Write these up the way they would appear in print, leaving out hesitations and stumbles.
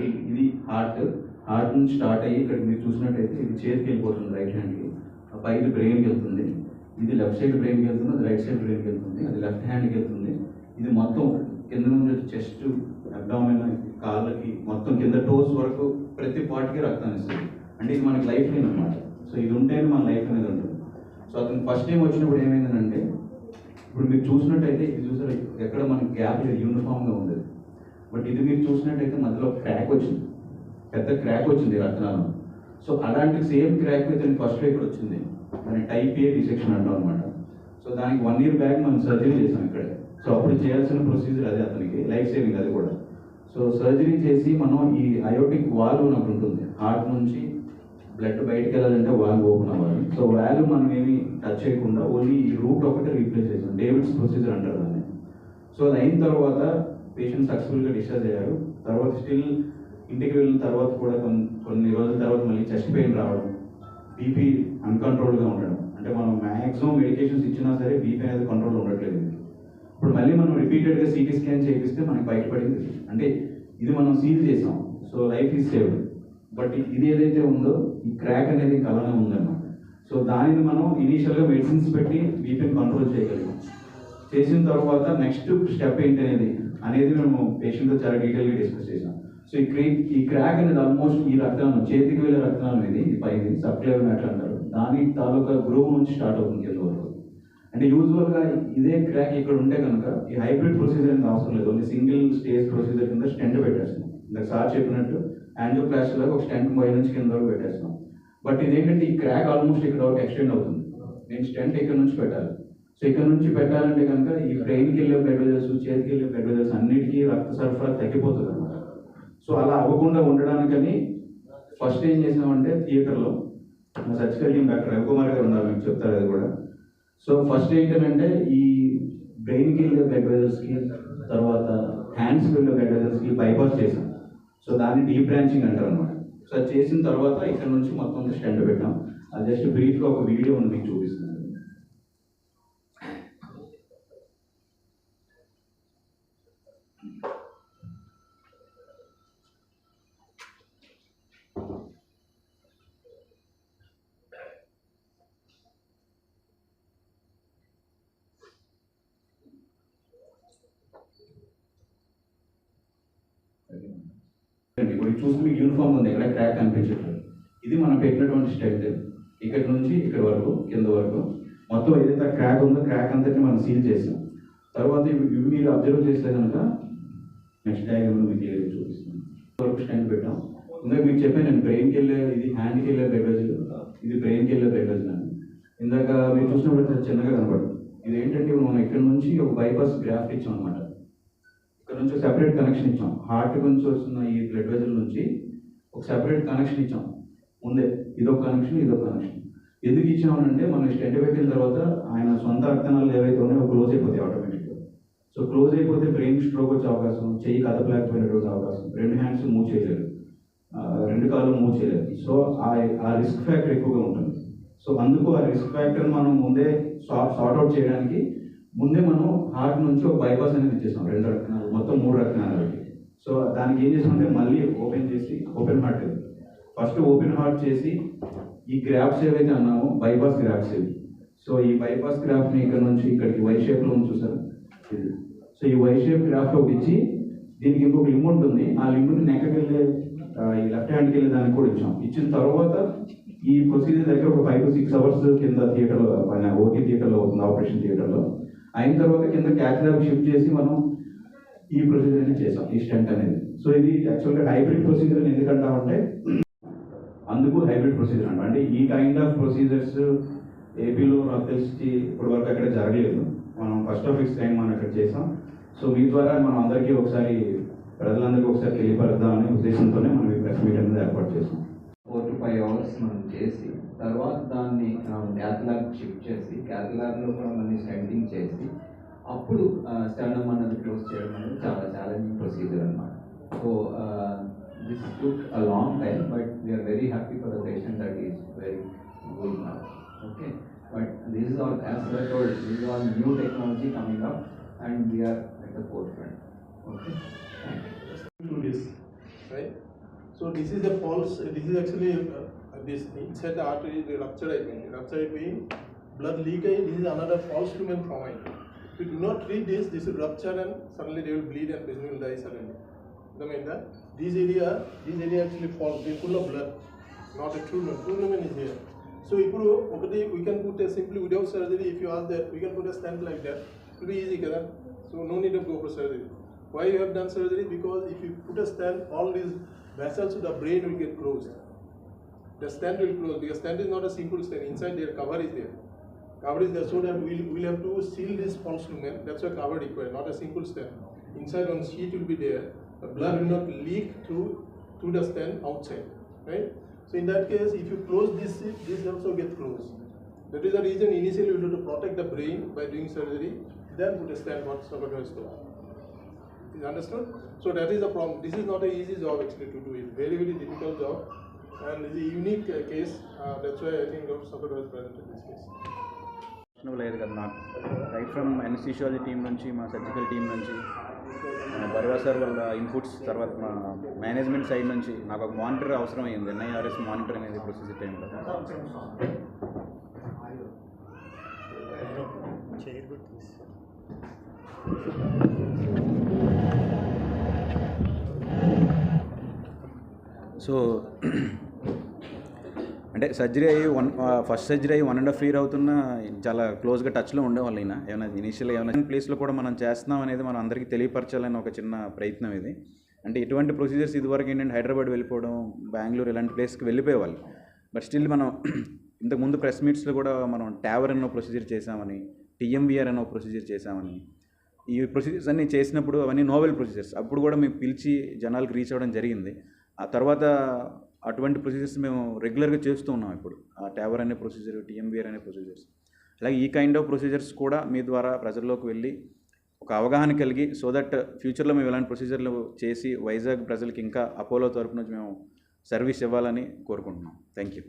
ఇది హార్ట్ నుంచి స్టార్ట్ అయ్యి ఇక్కడ మీరు చూసినట్టయితే ఇది చేతికి వెళ్ళిపోతుంది రైట్ హ్యాండ్కి, పైకి బ్రెయిన్కి వెళ్తుంది, ఇది లెఫ్ట్ సైడ్ బ్రెయిన్కి వెళ్తుంది, అది రైట్ సైడ్ బ్రెయిన్కి వెళ్తుంది, అది లెఫ్ట్ హ్యాండ్కి వెళ్తుంది. ఇది మొత్తం కింద నుంచి చెస్ట్, అబ్డామిన్, కాళ్ళకి మొత్తం కింద టోస్ వరకు ప్రతి పార్ట్కి రక్తాన్ని ఇస్తుంది. అంటే ఇది మనకి లైఫ్ లైన్ అనమాట. సో ఇది ఉంటేనే మన లైఫ్ అనేది ఉంటుంది. సో అతను ఫస్ట్ టైం వచ్చినప్పుడు ఏమైందంటే, ఇప్పుడు మీరు చూసినట్టయితే ఇది చూసారు ఎక్కడ మనకి గ్యాప్ లేదు, యూనిఫామ్గా ఉండేది. బట్ ఇది మీరు చూసినట్టయితే మధ్యలో క్రాక్ వచ్చింది, పెద్ద క్రాక్ వచ్చింది రక్తనాళం. సో అలాంటి సేమ్ క్రాక్ అయితే ఫస్ట్లో ఇక్కడ వచ్చింది, దాన్ని టైప్ ఏ డిసెక్షన్ అంటాం అనమాట. సో దానికి 1 year బ్యాక్ మనం సర్జరీ చేసాం ఇక్కడ. సో అప్పుడు చేయాల్సిన ప్రొసీజర్ అదే, అతనికి లైఫ్ సేవింగ్ అది కూడా. సో సర్జరీ చేసి మనం ఈ అయోటిక్ వాల్వ్ అని ఒకటి ఉంటుంది, హార్ట్ నుంచి బ్లడ్ బయటకు వెళ్ళాలంటే వాల్వ్ ఓపెన్ అవ్వాలి. సో వాల్వ్ మనం ఏమి టచ్ చేయకుండా ఓన్లీ ఈ రూట్ ఒకటి రీప్లేస్ చేసాం, డేవిడ్స్ ప్రొసీజర్ అంటారు దాన్ని. సో అది అయిన తర్వాత పేషెంట్ సక్సెస్ఫుల్గా డిశ్చార్జ్ అయ్యారు. తర్వాత స్టిల్ ఇంటికి వెళ్ళిన తర్వాత కూడా కొన్ని రోజుల తర్వాత మళ్ళీ చెస్ట్ పెయిన్ రావడం, బీపీ అన్కంట్రోల్గా ఉండడం. అంటే మనం మ్యాక్సిమం మెడికేషన్స్ ఇచ్చినా సరే బీపీ అనేది కంట్రోల్ ఉండట్లేదు. ఇప్పుడు మళ్ళీ మనం రిపీటెడ్గా సిటీ స్కాన్ చేపిస్తే మనకి బయటపడింది అంటే ఇది మనం సీల్ చేసాం. So life is saved. But ఇది ఏదైతే ఉందో ఈ క్రాక్ అనేది అలానే ఉందన్నమాట. సో దానిని మనం ఇనీషియల్గా మెడిసిన్స్ పెట్టి బీపీని కంట్రోల్ చేయగలిగాం. చేసిన తర్వాత నెక్స్ట్ స్టెప్ ఏంటి అనేది మేము పేషెంట్తో చాలా డీటెయిల్గా డిస్కస్ చేసాం. సో ఈ క్రాక్ అనేది ఆల్మోస్ట్ ఈ రక్తనాళం, చేతికి వెళ్ళే రక్తనాళం ఇది పైన సబ్క్లేవియర్ మ్యాటర్ అంటారు, దాని తాలూకా గ్రూవ్ నుంచి స్టార్ట్ అవుతుంది కింద వరకు. అంటే యూజువల్గా ఇదే క్రాక్ ఇక్కడ ఉంటే కనుక ఈ హైబ్రిడ్ ప్రొసీజర్ అనేది అవసరం లేదు, ఓన్లీ సింగిల్ స్టేజ్ ప్రొసీజర్ కింద స్టెంట్ పెట్టేస్తాం. ఇందాక సార్ చెప్పినట్టు యాంజియోప్లాస్టీ లాగా ఒక స్టెంట్ పై నుంచి కింద వరకు పెట్టేస్తాం. బట్ ఇదేంటంటే ఈ క్రాక్ ఆల్మోస్ట్ ఇక్కడ వరకు ఎక్స్టెండ్ అవుతుంది, నేను స్టెంట్ ఇక్కడ నుంచి పెట్టాలి. సో ఇక్కడ నుంచి పెట్టాలంటే కనుక ఈ బ్రెయిన్కి వెళ్ళే బ్లడ్ వెజల్స్, చేతికి వెళ్ళే బ్లడ్ వెజల్స్ అన్నిటికీ రక్త సరఫరా తగ్గిపోతుంది అనమాట. సో అలా అవ్వకుండా ఉండడానికని ఫస్ట్ ఏం చేసామంటే థియేటర్లో మా సర్జికల్ టీమ్ డాక్టర్ రవికుమార్ గారు ఉన్నారు, మీకు చెప్తారు అది కూడా. సో ఫస్ట్ ఏంటంటే ఈ బ్రెయిన్కి వెళ్ళే బ్లడ్ వెజల్స్కి, తర్వాత హ్యాండ్స్కి వెళ్ళే బ్లడ్ వెజల్స్కి బైపాస్ చేసాం. సో దాన్ని డీప్ బ్రాంచింగ్ అంటారు అనమాట. సో అది చేసిన తర్వాత ఇక్కడ నుంచి మొత్తం స్టెంట్ పెట్టాం. అది జస్ట్ బ్రీఫ్గా ఒక వీడియో ఉంది మీకు చూపిస్తున్నాను. ఇప్పుడు చూసి మీకు యూనిఫామ్ ఉంది, ఎక్కడ క్రాక్ కనిపించట్లేదు. ఇది మనం పెట్టినటువంటి స్టెంట్ ఇక్కడ నుంచి ఇక్కడ వరకు కింద వరకు మొత్తం ఏదైతే క్రాక్ ఉందో క్రాక్ అంతటిని మనం సీల్ చేసాం. తర్వాత ఇవి మీరు అబ్జర్వ్ చేస్తే కనుక నెక్స్ట్ డయాగ్రామ్లో మీకు క్లియర్గా చూపిస్తాను. వరకు స్టెంట్ పెట్టాం. ఇందాక మీకు చెప్పాను నేను బ్రెయిన్కి వెళ్ళే, ఇది హ్యాండ్కి వెళ్ళే బ్లడ్ వెజల్, ఇది బ్రెయిన్కి వెళ్ళే బ్లడ్ వెజల్ అని. ఇందాక మీరు చూసినప్పుడు చిన్నగా కనపడుతుంది. ఇది ఏంటంటే మనం ఇక్కడ నుంచి ఒక బైపాస్ గ్రాఫ్ట్ ఇచ్చాం అనమాట. ఇక్కడ నుంచి సెపరేట్ కనెక్షన్ ఇచ్చాం, హార్ట్ నుంచి వస్తున్న ఈ బ్లడ్ వెజల్ నుంచి ఒక సెపరేట్ కనెక్షన్ ఇచ్చాం ముందే. ఇదొక కనెక్షన్, ఇదొక కనెక్షన్. ఎందుకు ఇచ్చామనంటే మనం స్టెంట్ పెట్టిన తర్వాత ఆయన సొంత రక్తనాళాలు ఏవైతే ఉన్నాయో క్లోజ్ అయిపోతాయి ఆటోమేటిక్గా. సో క్లోజ్ అయిపోతే బ్రెయిన్ స్ట్రోక్ వచ్చే అవకాశం, చెయ్యి కదపలేకపోయినటువంటి అవకాశం, 2 హ్యాండ్స్ మూవ్ చేయలేరు, 2 కాళ్ళు మూవ్ చేయలేరు. సో ఆ రిస్క్ ఫ్యాక్టర్ ఎక్కువగా ఉంటుంది. సో అందుకు ఆ రిస్క్ ఫ్యాక్టర్ మనం ముందే సార్ట్అవుట్ చేయడానికి ముందే మనం హార్ట్ నుంచి ఒక బైపాస్ అనేది ఇచ్చేసాం. 2 రక్తనాలు, మొత్తం 3 రక్తనాలకి. సో దానికి ఏం చేసామంటే మళ్ళీ ఓపెన్ చేసి, open heart first open heart చేసి ఈ గ్రాఫ్స్ ఏవైతే అన్నామో బైపాస్ గ్రాఫ్స్ ఇవి. సో ఈ బైపాస్ గ్రాఫ్ని ఇక్కడ నుంచి ఇక్కడికి వై షేప్లో ఉంది చూసారు. సో ఈ వై షేప్ గ్రాఫ్ట్ ఒకటి ఇచ్చి దీనికి ఇంకొక లింబ్ ఉంటుంది, ఆ లింబ్ని నెక్కకి వెళ్ళే ఈ లెఫ్ట్ హ్యాండ్కి వెళ్ళే దానికి కూడా ఇచ్చాం. ఇచ్చిన తర్వాత ఈ ప్రొసీజర్ దగ్గర ఒక 5 to 6 hours కింద థియేటర్లో, ఓటీ థియేటర్లో అవుతుంది, ఆపరేషన్ థియేటర్లో. అయిన తర్వాత కింద క్యాథ్లాబ్ షిఫ్ట్ చేసి మనం ఈ ప్రొసీజర్ని చేసాం, ఈ స్టెంట్ అనేది. సో ఇది యాక్చువల్గా హైబ్రిడ్ ప్రొసీజర్ ఎందుకంటామంటే అందుకు హైబ్రిడ్ ప్రొసీజర్ అంట. అంటే ఈ కైండ్ ఆఫ్ ప్రొసీజర్స్ ఏపీలో నాకు తెలిసి ఇప్పటి వరకు అక్కడ జరగలేదు. మనం ఫస్ట్ ఆఫ్ ఇట్స్ టైం మనం ఇక్కడ చేసాం. సో మీ ద్వారా మనం అందరికీ ఒకసారి, ప్రజలందరికీ ఒకసారి తెలియపరుద్దామనే ఉద్దేశంతోనే మనం ఈ ప్రెస్ మీట్ అనేది ఏర్పాటు చేసాం. 4 to 5 hours మనం చేసి తర్వాత దాన్ని క్యాథ్లాబ్ షిఫ్ట్ చేసి, క్యాథ్లాబ్లో కూడా మళ్ళీ స్టెంటింగ్ చేసి అప్పుడు స్టర్నమ్ అన్నది క్లోజ్ చేయడం అనేది చాలా ఛాలెంజింగ్ ప్రొసీజర్ అనమాట. So this took a long time, but we are very happy for the patient that is very good now. Okay, but this is all, as I told, this is all new technology coming up and we are at the forefront. Okay, thank you. 2 days, right? So this is the false. This is actually this inside the artery is ruptured. Blood leak. This is another false lumen forming. If you do not treat this, this will rupture and suddenly they will bleed and patient will die suddenly. I mean that this area actually falls. They full of blood, not a true lumen. True lumen is here. So if we can put a simply without surgery. If you ask that, we can put a stent like that. It will be easy, correct? So no need to go for surgery. Why you have done surgery? Because if you put a stent, all these vessels to the brain will get closed. The stent will close because stent is not a simple stent. Inside there, cover is there. Cover is there, so that we'll have to seal this false lumen. That's why cover required, not a simple stent. Inside one sheet will be there. The blood will not leak through the stent outside, right? So in that case, if you close this sheet, this also gets closed. That is the reason initially we have to protect the brain by doing surgery. Then put a stent. What Socrates has told. Is understood? So that is the problem. This is not an easy job actually to do it. Very, very difficult job. And it's a unique case. That's why I think Dr. Socrates has presented this case. లేదు కదా నాకు right from anaesthesiology team నుంచి మా surgical team నుంచి Barwa sir వాళ్ళ inputs తర్వాత మా management side నుంచి నాకు ఒక మానిటర్ అవసరం అయింది ఎన్ఐఆర్ఎస్ మానిటర్ అనేది ప్రొసీజర్ టైంలో. సో అంటే సర్జరీ అయ్యి ఫస్ట్ సర్జరీ అయ్యి 1.5 year అవుతున్నా చాలా క్లోజ్గా టచ్లో ఉండేవాళ్ళు అయినా ఏమైనా ఇనీషియల్గా ఏమైనా ప్లేస్లో కూడా మనం చేస్తున్నాం అనేది మనం అందరికీ తెలియపరచాలని ఒక చిన్న ప్రయత్నం ఇది. అంటే ఇటువంటి ప్రొసీజర్స్ ఇదివరకు ఏంటంటే హైదరాబాద్ వెళ్ళిపోవడం, బెంగళూరు ఇలాంటి ప్లేస్కి వెళ్ళిపోయేవాళ్ళు. బట్ స్టిల్ మనం ఇంతకుముందు ప్రెస్ మీట్స్లో కూడా మనం ట్యావర్ అన్న ప్రొసీజర్ చేసామని, టీఎంవీఆర్ అన్న ప్రొసీజర్ చేసామని, ఈ ప్రొసీజర్స్ అన్నీ చేసినప్పుడు అవన్నీ నోవెల్ ప్రొసీజర్స్ అప్పుడు కూడా మేము పిలిచి జనాలకు రీచ్ అవ్వడం జరిగింది. ఆ తర్వాత అటువంటి ప్రొసీజర్స్ మేము రెగ్యులర్గా చేస్తూ ఉన్నాం. ఇప్పుడు ఆ ట్యావర్ అనే ప్రొసీజర్, టీఎంవీఆర్ అనే ప్రొసీజర్స్, అలాగే ఈ కైండ్ ఆఫ్ ప్రొసీజర్స్ కూడా మీ ద్వారా ప్రజల్లోకి వెళ్ళి ఒక అవగాహన కలిగి సో దట్ ఫ్యూచర్లో మేము ఇలాంటి ప్రొసీజర్లు చేసి వైజాగ్ ప్రజలకి ఇంకా అపోలో తరపు నుంచి మేము సర్వీస్ ఇవ్వాలని కోరుకుంటున్నాం. Thank you.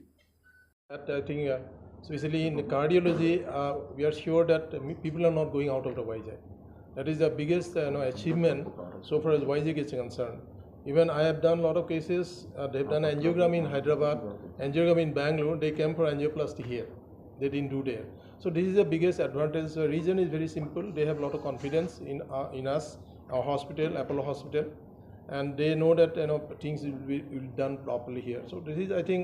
I think especially in cardiology, we are sure that people are not going out of the Vizag. That is the biggest achievement so far as Vizag is concerned. Even I have done a lot of cases. They have done angiography in Hyderabad, angiography in Bangalore. They came for angioplasty here. They didn't do there. So this is the biggest advantage. The reason is very simple. They have a lot of confidence in us, our hospital, Apollo Hospital, and they know that things will be done properly here. So this is, I think,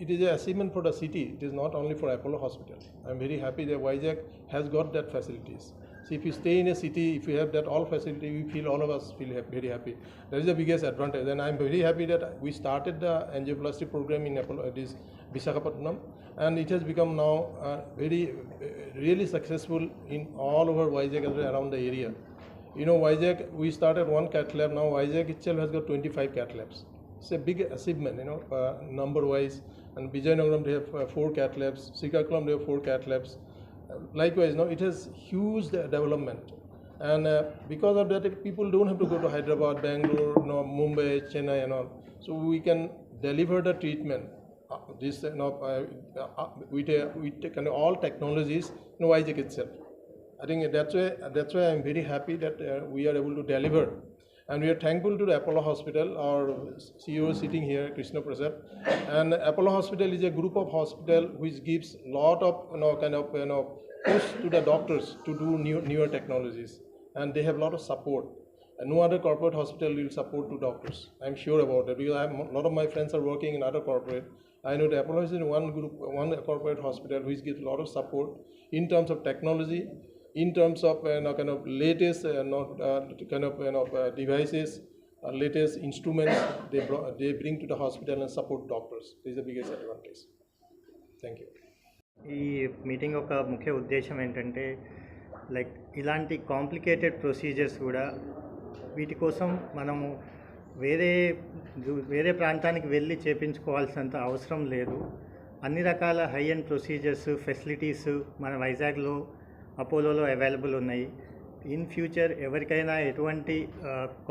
it is an achievement for the city. It is not only for Apollo Hospital. I am very happy that Vizag has got that facilities. So if you stay in a city, if you have that all facility, we feel, all of us feel very happy. That is the biggest advantage. And I am very happy that we started the angioplasty program in Apollo, it is Visakhapatnam, and it has become now really successful in all over Vizag around the area. Vizag, we started one cath lab. Now Vizag itself has got 25 cath labs. It's a big achievement, number-wise. And Vijayanagram, they have 4 cath labs. Srikakulam, they have 4 cath labs. Likewise, it has huge development. And because of that, people don't have to go to Hyderabad, Bangalore, Mumbai, Chennai and all. So we can deliver the treatment. We take all technologies in Vizag itself. I think that's why I'm very happy that we are able to deliver. And we are thankful to the Apollo Hospital. Our CEO is sitting here, Krishna Prasad. And Apollo Hospital is a group of hospital which gives lot of push to the doctors to do newer technologies. And they have a lot of support. And no other corporate hospital will support to doctors. I'm sure about that because a lot of my friends are working in other corporate. I know the Apollo is in one corporate hospital which gives a lot of support in terms of technology, in terms of latest devices, latest instruments they bring to the hospital and support doctors. This is the biggest advantage. Thank you. ఈ meeting ఒక ముఖ్య ఉద్దేశం ఏంటంటే ఇలాంటి complicated procedures కూడా వీటి కోసం మనము వేరే ప్రాంతానికి వెళ్ళి చేయించుకోవాల్సినంత అవసరం లేదు. అన్ని రకాల హై ఎండ్ ప్రొసీజర్స్ ఫెసిలిటీస్ మన వైజాగ్లో అపోలోలో అవైలబుల్ ఉన్నాయి. ఇన్ ఫ్యూచర్ ఎవరికైనా ఎటువంటి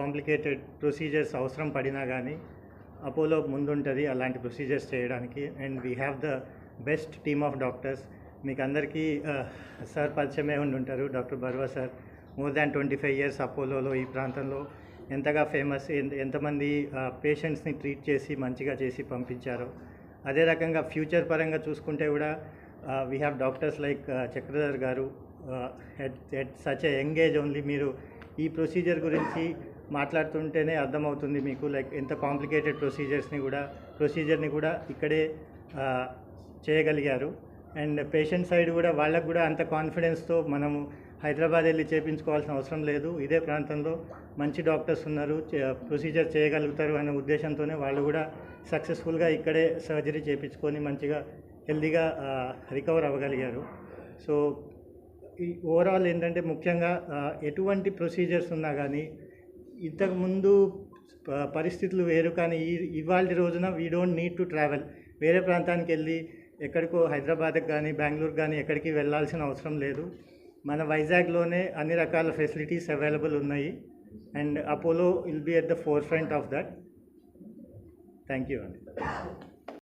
కాంప్లికేటెడ్ ప్రొసీజర్స్ అవసరం పడినా కానీ అపోలో ముందుంటుంది అలాంటి ప్రొసీజర్స్ చేయడానికి. And we have the best team of doctors. మీకు అందరికీ సార్ పరిచయమే ఉండి ఉంటారు, doctor Barua sir. More than 25 years అపోలోలో ఈ ప్రాంతంలో ఎంతగా ఫేమస్, ఎంతమంది పేషెంట్స్ని ట్రీట్ చేసి మంచిగా చేసి పంపించారో. అదే రకంగా ఫ్యూచర్ పరంగా చూసుకుంటే కూడా we have doctors like Chakradhar garu at such a young age only. మీరు ఈ ప్రొసీజర్ గురించి మాట్లాడుతుంటేనే అర్థమవుతుంది మీకు, లైక్ ఎంత కాంప్లికేటెడ్ ప్రొసీజర్ని కూడా ఇక్కడే చేయగలిగారు. అండ్ పేషెంట్ సైడ్ కూడా వాళ్ళకు కూడా అంత కాన్ఫిడెన్స్తో మనము హైదరాబాద్ వెళ్ళి చేయించుకోవాల్సిన అవసరం లేదు, ఇదే ప్రాంతంలో మంచి డాక్టర్స్ ఉన్నారు, ప్రొసీజర్ చేయగలుగుతారు అనే ఉద్దేశంతోనే వాళ్ళు కూడా సక్సెస్ఫుల్గా ఇక్కడే సర్జరీ చేయించుకొని మంచిగా హెల్దీగా రికవర్ అవ్వగలిగారు. సో ఈ ఓవరాల్ ఏంటంటే ముఖ్యంగా ఎటువంటి ప్రొసీజర్స్ ఉన్నా కానీ ఇంతకుముందు పరిస్థితులు వేరు, కానీ ఇవాళ రోజున we don't need to travel. వేరే ప్రాంతానికి వెళ్ళి ఎక్కడికో హైదరాబాద్కి కానీ బెంగళూరు కానీ ఎక్కడికి వెళ్ళాల్సిన అవసరం లేదు. మన వైజాగ్లోనే అన్ని రకాల ఫెసిలిటీస్ అవైలబుల్ ఉన్నాయి. And Apollo will be at the forefront of that. Thank you అండి.